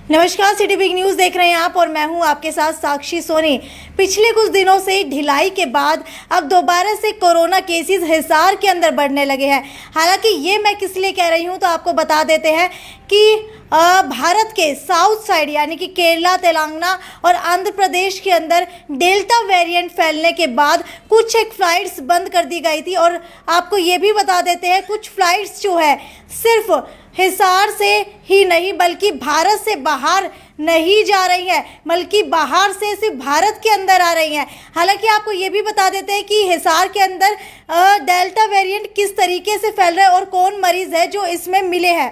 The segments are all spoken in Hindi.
नमस्कार, सिटी बिग न्यूज़ देख रहे हैं आप और मैं हूं आपके साथ साक्षी सोनी। पिछले कुछ दिनों से ढिलाई के बाद अब दोबारा से कोरोना केसेस हिसार के अंदर बढ़ने लगे हैं। हालांकि ये मैं किस लिए कह रही हूं तो आपको बता देते हैं कि भारत के साउथ साइड यानी कि केरला, तेलंगाना और आंध्र प्रदेश के अंदर डेल्टा वेरिएंट फैलने के बाद कुछ एक फ़्लाइट्स बंद कर दी गई थी। और आपको ये भी बता देते हैं कुछ फ़्लाइट्स जो है सिर्फ हिसार से ही नहीं बल्कि भारत से बाहर नहीं जा रही हैं, बल्कि बाहर से सिर्फ भारत के अंदर आ रही हैं। हालांकि आपको ये भी बता देते हैं कि हिसार के अंदर डेल्टा वेरिएंट किस तरीके से फैल रहा है और कौन मरीज़ है जो इसमें मिले हैं।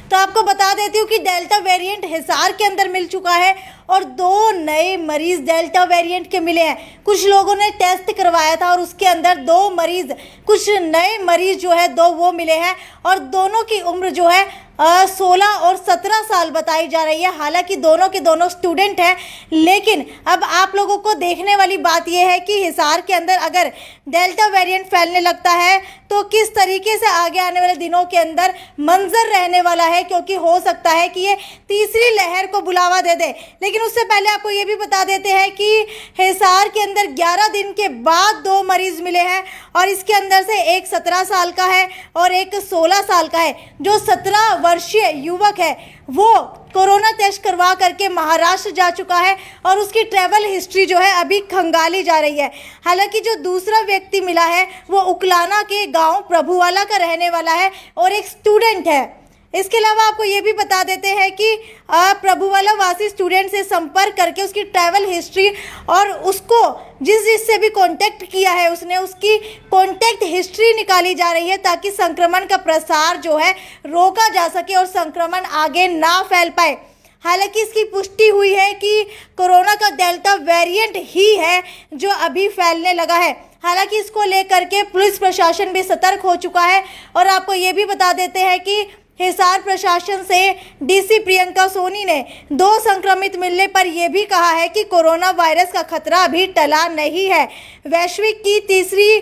तो आपको बता देती हूँ कि डेल्टा वेरिएंट हिसार के अंदर मिल चुका है और 2 नए मरीज़ डेल्टा वेरिएंट के मिले हैं। कुछ लोगों ने टेस्ट करवाया था और उसके अंदर 2 मरीज़, कुछ नए मरीज़ जो है 2 वो मिले हैं और दोनों की उम्र जो है 16 और 17 साल बताई जा रही है। हालांकि दोनों के दोनों स्टूडेंट हैं, लेकिन अब आप लोगों को देखने वाली बात यह है कि हिसार के अंदर अगर डेल्टा वेरिएंट फैलने लगता है तो किस तरीके से आगे आने वाले दिनों के अंदर मंजर रहने वाला है, क्योंकि हो सकता है कि ये तीसरी लहर को बुलावा दे दे। लेकिन उससे पहले आपको ये भी बता देते हैं कि हिसार के अंदर 11 दिन के बाद 2 मरीज़ मिले हैं और इसके अंदर से एक 17 साल का है और एक 16 साल का है। जो 17 वर्षीय युवक है वो कोरोना टेस्ट करवा करके महाराष्ट्र जा चुका है और उसकी ट्रैवल हिस्ट्री जो है अभी खंगाली जा रही है। हालांकि जो दूसरा व्यक्ति मिला है वो उकलाना के गांव प्रभुवाला का रहने वाला है और एक स्टूडेंट है। इसके अलावा आपको ये भी बता देते हैं कि प्रभुवाला वासी स्टूडेंट से संपर्क करके उसकी ट्रैवल हिस्ट्री और उसको जिससे भी कांटेक्ट किया है उसने उसकी कांटेक्ट हिस्ट्री निकाली जा रही है ताकि संक्रमण का प्रसार जो है रोका जा सके और संक्रमण आगे ना फैल पाए। हालांकि इसकी पुष्टि हुई है कि कोरोना का डेल्टा वेरिएंट ही है जो अभी फैलने लगा है। हालांकि इसको लेकर के पुलिस प्रशासन भी सतर्क हो चुका है और आपको ये भी बता देते हैं कि हिसार प्रशासन से डीसी प्रियंका सोनी ने 2 संक्रमित मिलने पर यह भी कहा है कि कोरोना वायरस का खतरा अभी टला नहीं है। वैश्विक की तीसरी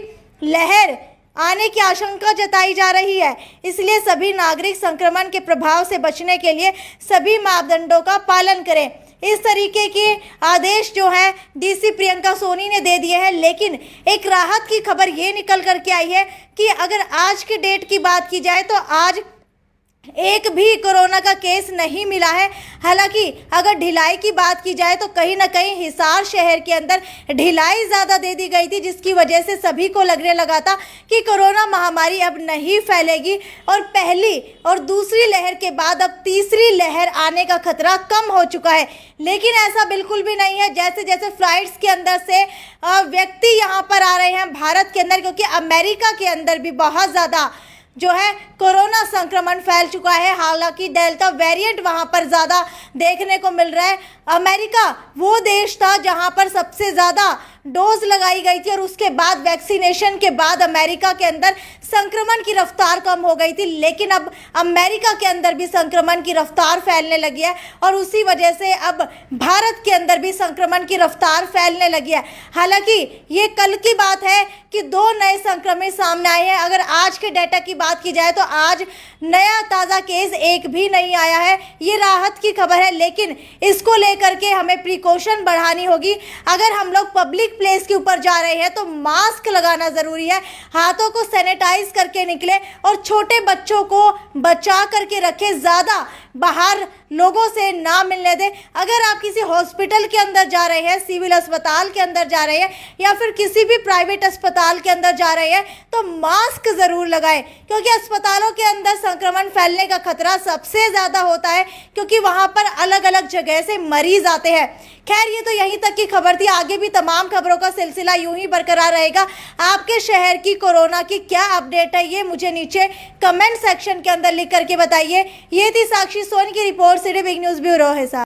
लहर आने की आशंका जताई जा रही है, इसलिए सभी नागरिक संक्रमण के प्रभाव से बचने के लिए सभी मापदंडों का पालन करें। इस तरीके के आदेश जो है डीसी प्रियंका सोनी ने दे दिए हैं। लेकिन एक राहत की खबर ये निकल करके आई है कि अगर आज की डेट की बात की जाए तो आज एक भी कोरोना का केस नहीं मिला है। हालांकि अगर ढिलाई की बात की जाए तो कहीं ना कहीं हिसार शहर के अंदर ढिलाई ज़्यादा दे दी गई थी, जिसकी वजह से सभी को लगने लगा था कि कोरोना महामारी अब नहीं फैलेगी और पहली और दूसरी लहर के बाद अब तीसरी लहर आने का खतरा कम हो चुका है। लेकिन ऐसा बिल्कुल भी नहीं है। जैसे जैसे फ्लाइट्स के अंदर से व्यक्ति यहाँ पर आ रहे हैं भारत के अंदर, क्योंकि अमेरिका के अंदर भी बहुत ज़्यादा जो है कोरोना संक्रमण फैल चुका है। हालांकि डेल्टा वेरिएंट वहां पर ज़्यादा देखने को मिल रहा है। अमेरिका वो देश था जहां पर सबसे ज़्यादा डोज लगाई गई थी और उसके बाद वैक्सीनेशन के बाद अमेरिका के अंदर संक्रमण की रफ्तार कम हो गई थी। लेकिन अब अमेरिका के अंदर भी संक्रमण की रफ्तार फैलने लगी है और उसी वजह से अब भारत के अंदर भी संक्रमण की रफ्तार फैलने लगी है। हालांकि ये कल की बात है कि 2 नए संक्रमित सामने आए हैं। अगर आज के डेटा की बात की जाए तो आज नया ताज़ा केस एक भी नहीं आया है। ये राहत की खबर है, लेकिन इसको लेकर के हमें प्रिकॉशन बढ़ानी होगी। अगर हम लोग पब्लिक प्लेस के ऊपर जा रहे हैं तो मास्क लगाना ज़रूरी है, हाथों को सैनिटाइज करके निकले और छोटे बच्चों को बचा करके रखें, ज़्यादा बाहर लोगों से ना मिलने दें। अगर आप किसी हॉस्पिटल के अंदर जा रहे हैं, सिविल अस्पताल के अंदर जा रहे हैं या फिर किसी भी प्राइवेट अस्पताल के अंदर जा रहे हैं तो मास्क ज़रूर लगाएं, क्योंकि अस्पतालों के अंदर संक्रमण फैलने का खतरा सबसे ज़्यादा होता है, क्योंकि वहाँ पर अलग अलग जगह से मरीज आते हैं। खैर, ये तो यहीं तक की खबर थी। आगे भी तमाम खबरों का सिलसिला यूं ही बरकरार रहेगा। आपके शहर की कोरोना की क्या अपडेट है ये मुझे नीचे कमेंट सेक्शन के अंदर लिख करके बताइए। ये थी साक्षी सोनी की report, city big news bureau Hisar.